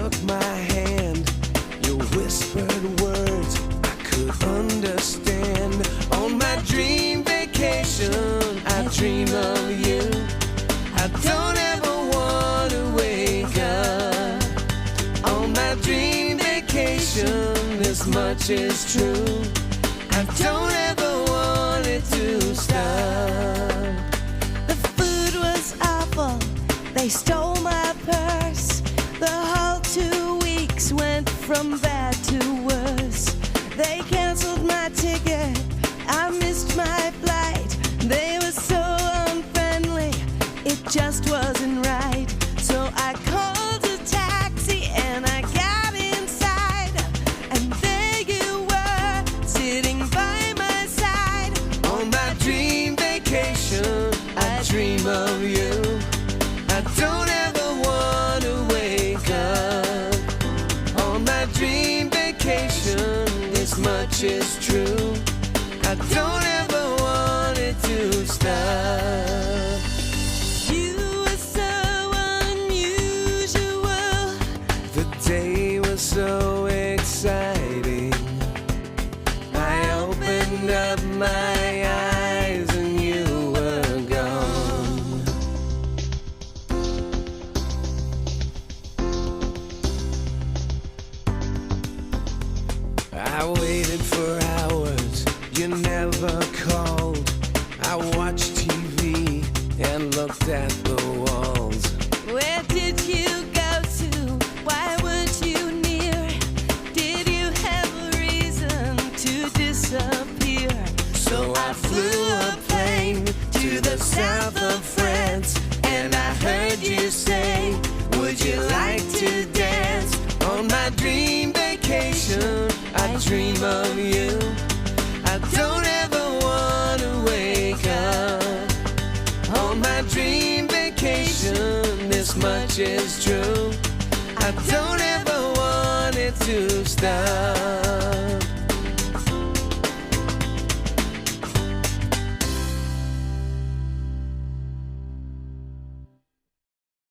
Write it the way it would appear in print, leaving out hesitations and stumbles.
took my hand, your whispered words I could understand. On my dream vacation, I dream of you. I don't ever want to wake up. On my dream vacation, this much is true. I don't ever want it to stop. The food was awful, they stole my purse. The whole 2 weeks went from bad to worse. They canceled my ticket, I missed my flight. They were so unfriendly, it just wasn't right. So I called a taxi and I got inside, and there you were, sitting by my side. On my dream vacation, I dream of you. I don't ever want to wake up. On my dream vacation, this much is true. I don't ever want it to stop. You were so unusual. The day was so exciting. I opened up my eyes and you were gone. I waited for hours, you never called. I watched TV and looked at the walls. Where did you go to? Why weren't you near? Did you have a reason to disappear? So I flew a plane to the south of France, and I heard you say, would you like to dance? On my dream vacation, I dream of you. I don't ever want to wake up. On my dream vacation, this much is true. I don't ever want it to stop.